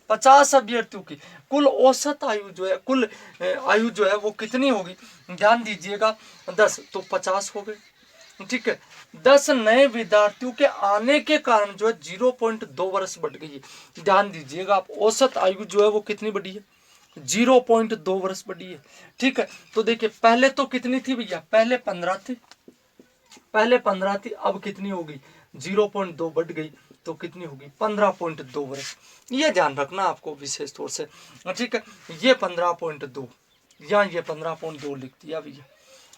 50 अभ्यर्थियों की कुल औसत आयु जो है, कुल आयु जो है वो कितनी होगी? ध्यान दीजिएगा, 10 तो 50 हो गए, ठीक है। 10 नए विद्यार्थियों के आने के कारण जो है 0.2 वर्ष बढ़ गई है। ध्यान दीजिएगा आप, औसत आयु जो है वो कितनी बढ़ी है? 0.2 वर्ष बढ़ी है, ठीक है। तो देखिए पहले तो कितनी थी भैया? पहले 15 थी, अब कितनी होगी? 0.2 बढ़ गई, तो कितनी होगी? 15.2 वर्ष। ये ध्यान रखना आपको विशेष तौर से, ठीक है। ये 15.2 या ये 15.2 लिख दिया भैया,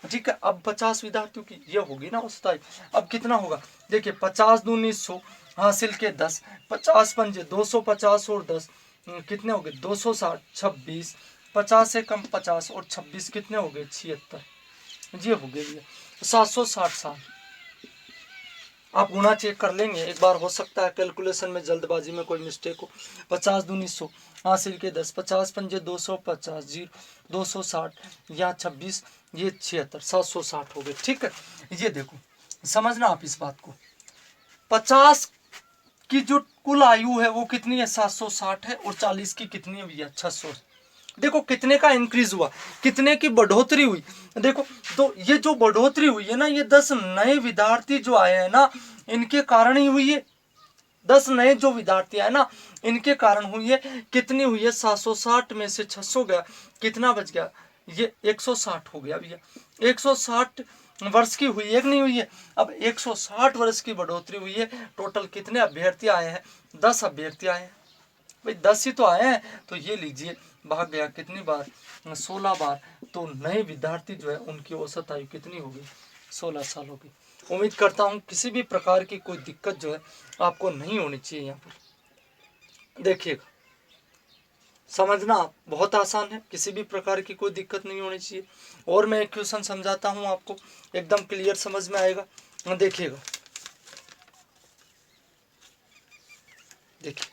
ठीक है। अब 50 विद्यार्थियों की ये होगी ना औसत आयु। अब कितना होगा? देखिए 50 दूनी 100, हासिल के 10, 50 पंजे 250 और 10 कितने हो गए? 260, 26, 50 से कम 50 और 26 कितने हो गए? 76, ये हो गए भैया 760 साल। आप गुना चेक कर लेंगे एक बार, हो सकता है कैलकुलेशन में जल्दबाजी में कोई मिस्टेक हो। 50 दूनी 100, हासिल के 10, 50 पंजे 250, 0 260, यहाँ 26, ये 76, 760 हो गए, ठीक है। ये देखो समझना आप इस बात को, 50 की जो कुल आयु है वो कितनी है? 760 है, और 40 की कितनी है भैया? 600। देखो कितने का इंक्रीज हुआ, कितने की बढ़ोतरी हुई। देखो तो ये जो बढ़ोतरी हुई है ना, ये 10 नए विद्यार्थी जो आए हैं ना, इनके कारण ही हुई है। 10 नए जो विद्यार्थी आए ना, इनके कारण हुई है। कितनी हुई है? 760 में से 600 गया, कितना बच गया? ये 160 हो गया भैया। 160 वर्ष की हुई है कि नहीं हुई है? अब 160 वर्ष की बढ़ोतरी हुई है। टोटल कितने अभ्यर्थी आए हैं? 10 अभ्यर्थी आए हैं भाई, 10 ही तो आए हैं। तो ये लीजिए, भाग गया कितनी बार? 16 बार। तो नए विद्यार्थी जो है उनकी औसत आयु कितनी होगी? 16 साल होगी। उम्मीद करता हूँ किसी भी प्रकार की कोई दिक्कत जो है आपको नहीं होनी चाहिए। यहाँ पर देखिएगा, समझना बहुत आसान है, किसी भी प्रकार की कोई दिक्कत नहीं होनी चाहिए। और मैं एक क्वेश्चन समझाता हूँ आपको, एकदम क्लियर समझ में आएगा। देखिएगा, देखिए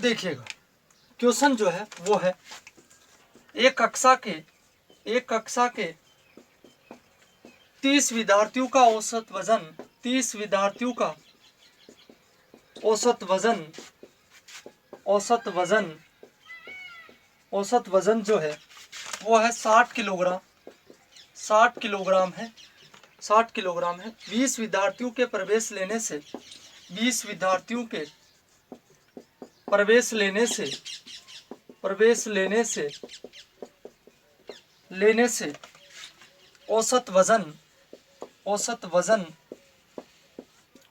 देखिएगा, क्वेश्चन जो है वो है, एक कक्षा के 30 विद्यार्थियों का औसत वजन, 30 विद्यार्थियों का औसत वजन, औसत वजन, औसत वजन जो है वो है 60 किलोग्राम, 60 किलोग्राम है, 60 किलोग्राम है। 20 विद्यार्थियों के प्रवेश लेने से, 20 विद्यार्थियों के प्रवेश लेने से, प्रवेश लेने से औसत वजन, औसत वजन,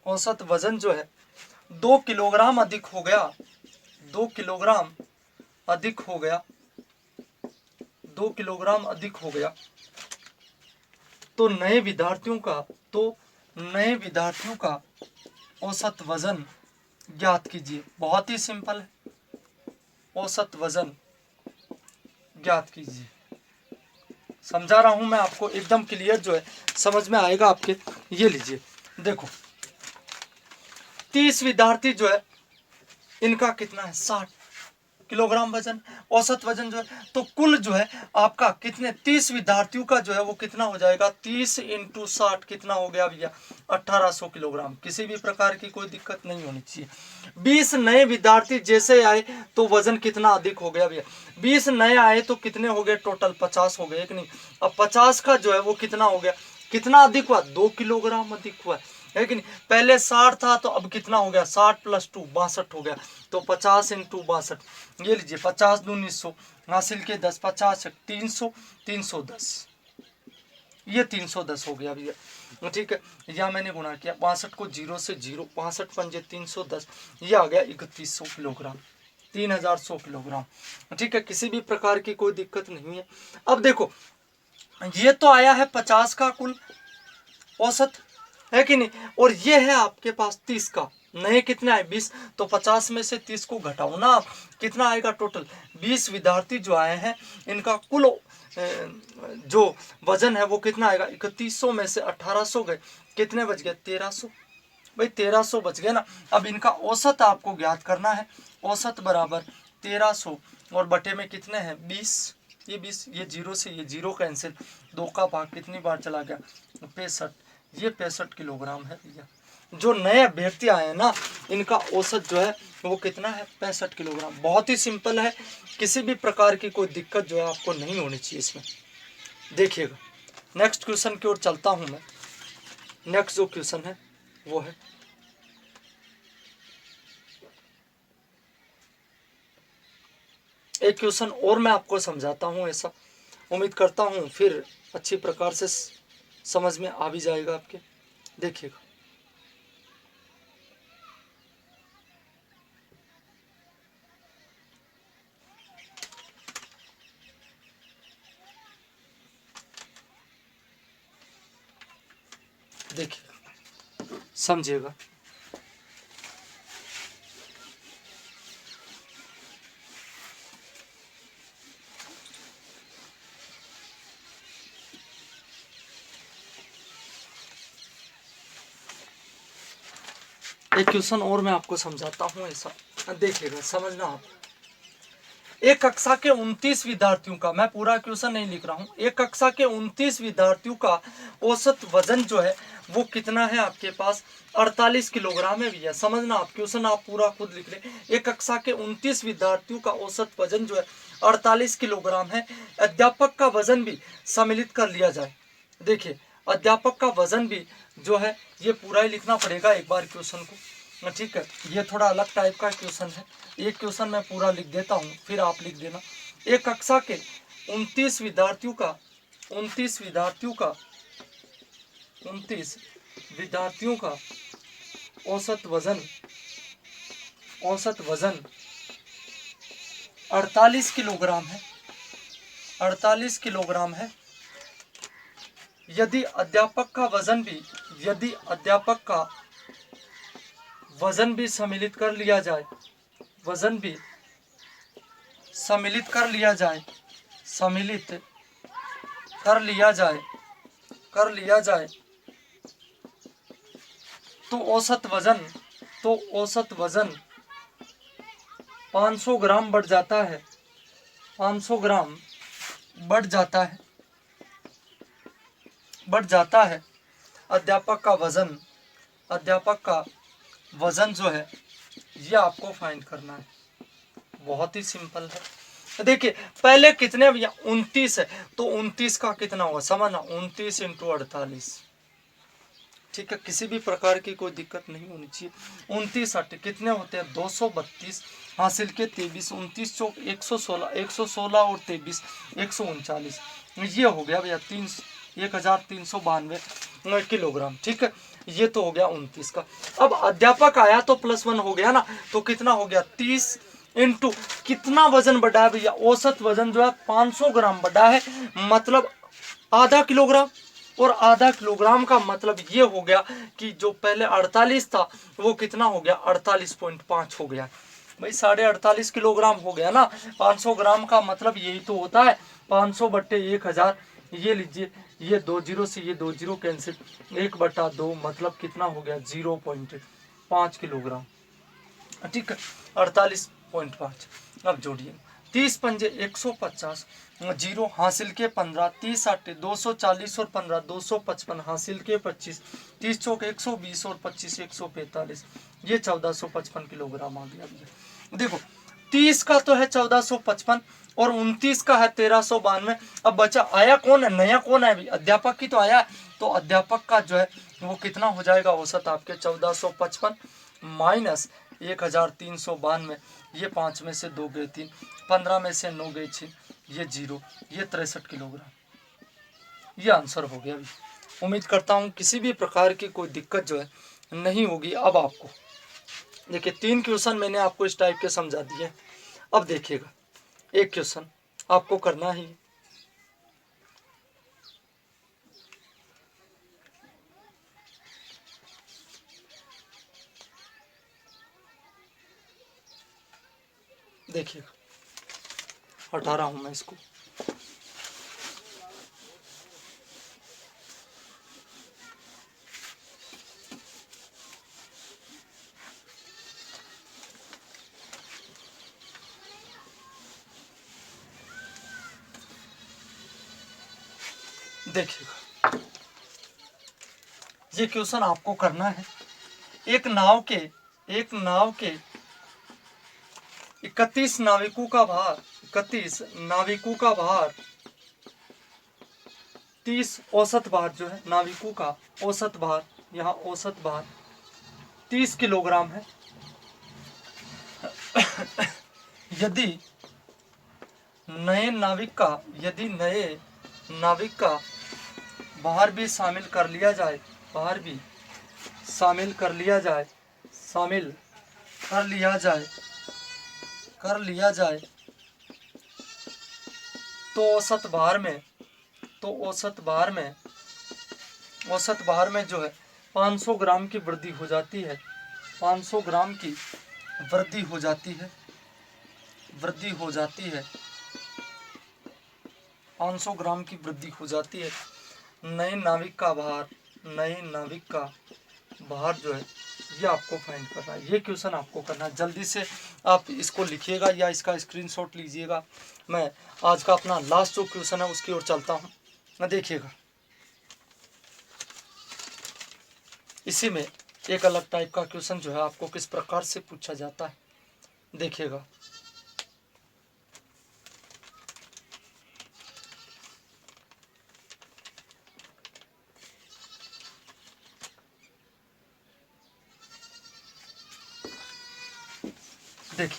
औसत वजन जो है 2 किलोग्राम अधिक हो गया, 2 किलोग्राम अधिक हो गया, 2 किलोग्राम अधिक हो गया। तो नए विद्यार्थियों का, तो नए विद्यार्थियों का औसत वजन ज्ञात कीजिए। बहुत ही सिंपल है, औसत वजन ज्ञात कीजिए। समझा रहा हूं मैं आपको, एकदम क्लियर जो है समझ में आएगा आपके। ये लीजिए, देखो 30 विद्यार्थी जो है इनका कितना है? 60 किलोग्राम वजन, औसत वजन जो है। तो कुल जो है आपका कितने? 30 विद्यार्थियों का जो है वो कितना हो जाएगा? 30 इंटू 60 कितना हो गया भैया? 1800 किलोग्राम। किसी भी प्रकार की कोई दिक्कत नहीं होनी चाहिए। 20 नए विद्यार्थी जैसे आए तो वजन कितना अधिक हो गया भैया? 20 नए आए तो कितने हो गए? टोटल 50 हो गए कि नहीं? अब 50 का जो है वो कितना हो गया? कितना अधिक हुआ? 2 किलोग्राम अधिक हुआ है कि नहीं? पहले 60 था तो अब कितना हो गया? 60 प्लस 2 62 हो गया। तो 50 इंटू 62, ये लीजिए 50 दूनी 1900, हासिल के 10, 50 300, 310, ये 310 हो गया भैया। ठीक है, यहाँ मैंने गुणा किया 62 को 0 से 0, 65 पंजे 310, ये आ गया 3100 किलोग्राम, 3100 किलोग्राम। ठीक है, किसी भी प्रकार की कोई दिक्कत नहीं है। अब देखो, ये तो आया है 50 का कुल औसत, है कि नहीं? और ये है आपके पास 30 का। नए कितने आए? 20। तो 50 में से 30 को घटाओ ना, कितना आएगा टोटल? 20 विद्यार्थी जो आए हैं इनका कुल जो वजन है वो कितना आएगा? 3100 में से 1800 गए, कितने बच गए? 1300। भाई 1300 बच गए ना। अब इनका औसत आपको ज्ञात करना है। औसत बराबर 1300 और बटे में कितने हैं? 20। ये 20, ये 0 से ये 0 कैंसिल, 2 का भाग कितनी बार चला गया? 65। ये 65 किलोग्राम है भैया। जो नए अभ्यर्थी आए हैं ना, इनका औसत जो है वो कितना है? 65 किलोग्राम। बहुत ही सिंपल है, किसी भी प्रकार की कोई दिक्कत जो है आपको नहीं होनी चाहिए इसमें। देखिएगा, नेक्स्ट क्वेश्चन की ओर चलता हूं मैं। नेक्स्ट जो क्वेश्चन है वो है, एक क्वेश्चन और मैं आपको समझाता हूं ऐसा, उम्मीद करता हूं फिर अच्छी प्रकार से समझ में आ भी जाएगा आपके। देखिएगा, देखिएगा, समझिएगा। एक क्वेश्चन और मैं आपको समझाता हूं ऐसा, देखिएगा, समझना आप। एक कक्षा के 29 विद्यार्थियों का, मैं पूरा क्वेश्चन नहीं लिख रहा हूँ, एक कक्षा के 29 विद्यार्थियों का औसत वजन जो है वो कितना है आपके पास, 48 किलोग्राम है भैया। समझना, आप क्वेश्चन आप पूरा खुद लिख ले। एक कक्षा के 29 विद्यार्थियों का औसत वजन जो है 48 किलोग्राम है। अध्यापक का वजन भी सम्मिलित कर लिया जाए। देखिए, अध्यापक का वजन भी जो है ये पूरा ही लिखना पड़ेगा एक बार क्वेश्चन को, ठीक है। ये थोड़ा अलग टाइप का क्वेश्चन है, एक क्वेश्चन मैं पूरा लिख देता हूँ, फिर आप लिख देना। एक कक्षा के 29 विद्यार्थियों का 29 विद्यार्थियों का औसत वजन 48 किलोग्राम है, 48 किलोग्राम है। यदि अध्यापक का वजन भी सम्मिलित कर लिया जाए, सम्मिलित कर लिया जाए तो औसत वजन 500 ग्राम बढ़ जाता है, 500 ग्राम बढ़ जाता है। अध्यापक का वजन जो है ये आपको फाइंड करना है, बहुत ही सिंपल है। देखिए पहले कितने भैया 29 है, तो 29 का कितना होगा समझना, 29 इंटू 48, ठीक है। किसी भी प्रकार की कोई दिक्कत नहीं होनी चाहिए। 29 8 कितने होते हैं 232, हासिल के 23, 29 चौक 116, 116 और 23 139, ये हो गया भैया 1392 किलोग्राम, ठीक है। ये तो हो गया 29 का। अब अध्यापक आया तो +1 हो गया ना, तो कितना हो गया 30 इंटू कितना वजन बढ़ा है भैया, औसत वजन जो है 500 ग्राम बढ़ा है, मतलब आधा किलोग्राम। और आधा किलोग्राम का मतलब ये हो गया कि जो पहले 48 था वो कितना हो गया 48.5 हो गया भाई, 48.5 किलोग्राम हो गया ना। 500 ग्राम का मतलब यही तो होता है 500 बट्टे 1000, ये लीजिए, ये 2 जीरो से ये 2 जीरो कैंसिल, 1/2 मतलब कितना हो गया 0.5 किलोग्राम, ठीक है। 48.5। अब जोड़िए 30 पंजे 150, जीरो हासिल के 15, 30 8 240 और 15 255, हासिल के 25, 30 चौक 120 और 25 145, ये 1455 किलोग्राम आ गया भैया। देखो 30 का तो है 1455 और 29 का है 1392। अब बचा आया कौन है, नया कौन है, अध्यापक की तो आया है, तो अध्यापक का जो है वो कितना हो जाएगा औसत आपके 1455 माइनस 1392, ये 5 में से 2 गए 3, 15 में से 9 गए 6, ये 0, ये 63 किलोग्राम, ये आंसर हो गया। उम्मीद करता हूँ किसी भी प्रकार की कोई दिक्कत जो है नहीं होगी। अब आपको देखिए 3 क्वेश्चन मैंने आपको इस टाइप के समझा दिए। अब देखिएगा एक क्वेश्चन आपको करना ही, देखिएगा हटा रहा हूं मैं इसको, देखिएगा ये क्वेश्चन आपको करना है। एक नाव के 31 नाविकों का भार 30 औसत भार जो है नाविकों का औसत भार, यहाँ औसत भार 30 किलोग्राम है। यदि नए नाविक का भार भी शामिल कर लिया जाए, शामिल कर लिया जाए तो औसत भार में जो है 500 ग्राम की वृद्धि हो जाती है, 500 ग्राम की वृद्धि हो जाती है 500 ग्राम की वृद्धि हो जाती है। नए नाविक का भार जो है ये आपको फाइंड करना है, ये क्वेश्चन आपको करना है। जल्दी से आप इसको लिखिएगा या इसका स्क्रीनशॉट लीजिएगा। मैं आज का अपना लास्ट जो क्वेश्चन है उसकी ओर चलता हूँ। मैं देखिएगा, इसी में एक अलग टाइप का क्वेश्चन जो है आपको किस प्रकार से पूछा जाता है, देखिएगा। देखिए,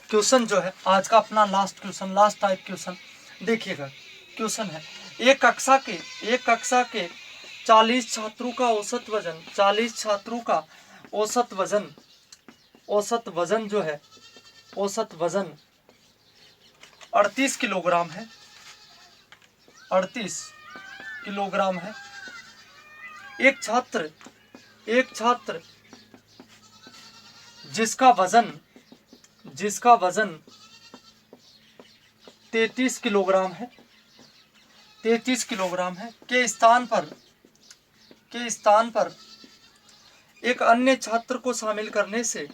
क्वेश्चन जो है आज का अपना last question, last type question, देखिएगा। क्वेश्चन है, एक कक्षा के 40 छात्रों का औसत वजन, 40 छात्रों का औसत वजन जो है, औसत वजन 38 किलोग्राम है, 38 किलोग्राम है। एक छात्र जिसका वजन 33 किलोग्राम है, 33 किलोग्राम है, के स्थान पर एक अन्य छात्र को शामिल करने से,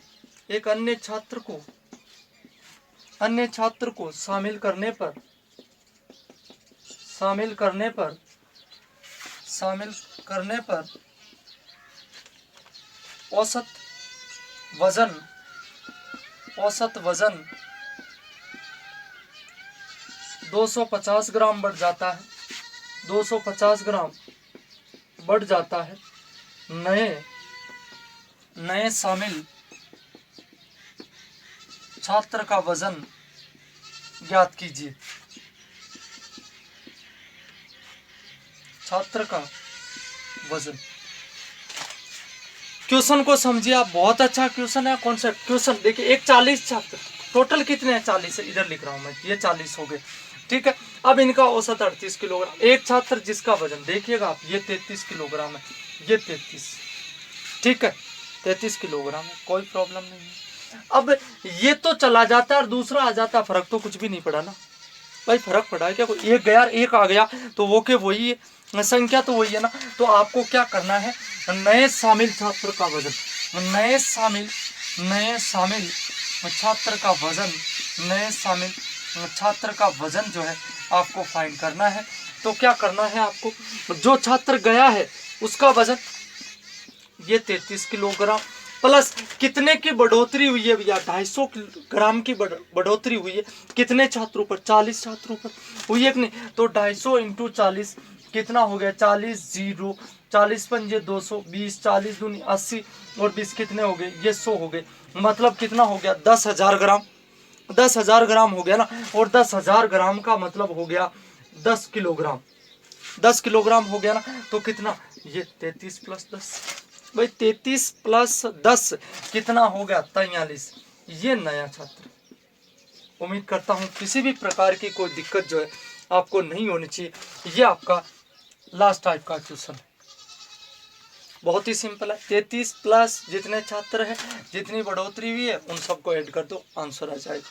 एक अन्य छात्र को शामिल करने पर औसत वजन 250 ग्राम बढ़ जाता है, 250 ग्राम बढ़ जाता है। नए शामिल छात्र का वजन ज्ञात कीजिए। छात्र का वजन, क्वेश्चन को समझिए आप, बहुत अच्छा क्वेश्चन है। कॉन्सेप्ट क्वेश्चन देखिए, एक 40 छात्र, टोटल कितने हैं? 40 है, इधर लिख रहा हूं मैं, ये 40 हो गए, ठीक है। अब इनका औसत 38 किलोग्राम। एक छात्र जिसका वजन देखिएगा आप, ये 33 किलोग्राम है, ये 33, ठीक है, 33 किलोग्राम है, कोई प्रॉब्लम नहीं है। अब ये तो चला जाता है और दूसरा आ जाता, फर्क तो कुछ भी नहीं पड़ा ना भाई, फर्क पड़ा है क्या? कोई एक गया, एक आ गया, तो वो के वही है, संख्या तो वही है ना। तो आपको क्या करना है, नए शामिल छात्र का वजन, नए शामिल छात्र का वजन, नए शामिल छात्र का वजन जो है आपको फाइंड करना है। तो क्या करना है आपको, जो छात्र गया है उसका वजन ये 33 किलोग्राम, प्लस कितने की बढ़ोतरी हुई है भैया, 250 ग्राम की बढ़ोतरी हुई है। कितने छात्रों पर? 40 छात्रों पर हुई है कि नहीं? तो 250 इंटू 40 कितना हो गया? 40 जीरो, 40 पंजे 220, 40 दूनी 80 और 20 कितने हो गए? ये 100 हो गए। मतलब कितना हो गया? 10,000 ग्राम, 10,000 ग्राम हो गया ना। और 10,000 ग्राम का मतलब हो गया 10 किलोग्राम, 10 किलोग्राम हो गया ना। तो कितना? ये 33 प्लस 10 भाई, 33 प्लस 10 कितना हो गया? 43। ये नया छात्र। उम्मीद करता हूँ किसी भी प्रकार की कोई दिक्कत जो है आपको नहीं होनी चाहिए। ये आपका लास्ट टाइप का क्वेश्चन है, बहुत ही सिंपल है। 33 प्लस जितने छात्र हैं, जितनी बढ़ोतरी हुई है, उन सबको ऐड कर दो, आंसर आ जाएगा,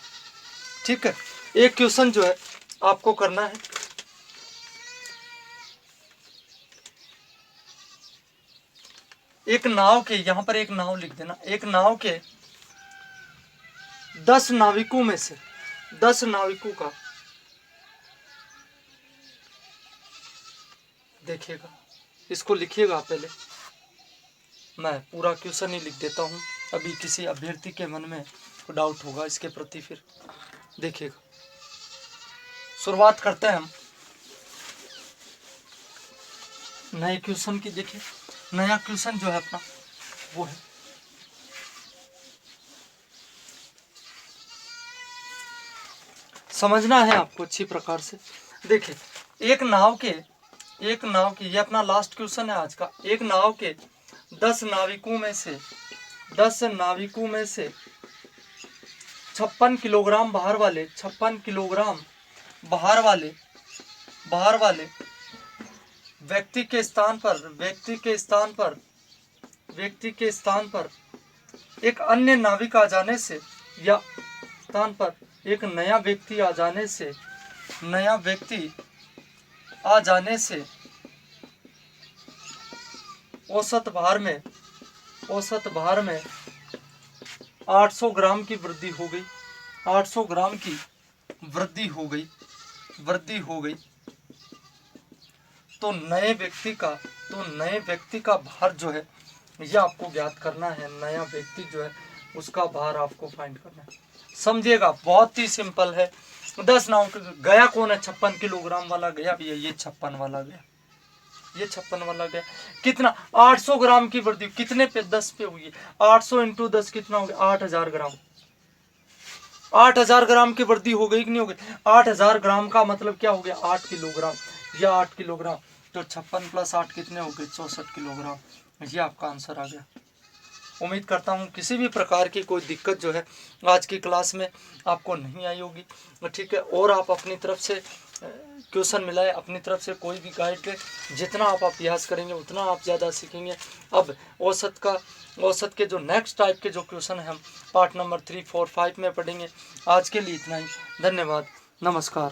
ठीक है। एक क्वेश्चन जो है आपको करना है, एक नाव के, यहां पर एक नाव लिख देना, एक नाव के 10 नाविकों में से 10 नाविकों का, देखिएगा, इसको लिखिएगा पहले, मैं पूरा क्वेश्चन ही लिख देता हूं, अभी किसी अभ्यर्थी के मन में डाउट होगा इसके प्रति, फिर देखिएगा। शुरुआत करते हैं हम नए क्वेश्चन की। देखिए, नया क्वेश्चन जो है अपना वो है, समझना है आपको अच्छी प्रकार से। देखिए, एक नाव के ये अपना लास्ट क्वेश्चन है आज का। एक नाव के 10 नाविकों में से 56 किलोग्राम भार वाले 56 किलोग्राम भार वाले व्यक्ति के स्थान पर एक अन्य नाविक आ जाने से, या स्थान पर एक नया व्यक्ति आ जाने से औसत भार में 800 ग्राम की वृद्धि हो गई। 800 ग्राम की वृद्धि हो गई। तो नए व्यक्ति का भार जो है ये आपको ज्ञात करना है। नया व्यक्ति जो है उसका भार आपको फाइंड करना है। समझिएगा, बहुत ही सिंपल है। 10 नाव गया कौन है? 56 किलोग्राम वाला गया भैया, ये 56 वाला गया, ये 56 वाला गया। कितना? 800 ग्राम की वृद्धि कितने पे? 10 पे हुई है। 800 इंटू 10 कितना हो गया? 8000 ग्राम। 8000 ग्राम की वृद्धि हो गई कि नहीं हो गई? 8000 ग्राम का मतलब क्या हो गया? 8 किलोग्राम, या 8 किलोग्राम। तो 56 प्लस 8 कितने हो गए? 64 किलोग्राम। ये आपका आंसर आ गया। उम्मीद करता हूँ किसी भी प्रकार की कोई दिक्कत जो है आज की क्लास में आपको नहीं आई होगी, ठीक है। और आप अपनी तरफ से क्वेश्चन मिलाए, अपनी तरफ से कोई भी गाइड ले, जितना आप अभ्यास करेंगे उतना आप ज़्यादा सीखेंगे। अब औसत के जो नेक्स्ट टाइप के जो क्वेश्चन है हम पार्ट नंबर 3, 4, 5 में पढ़ेंगे। आज के लिए इतना ही। धन्यवाद, नमस्कार।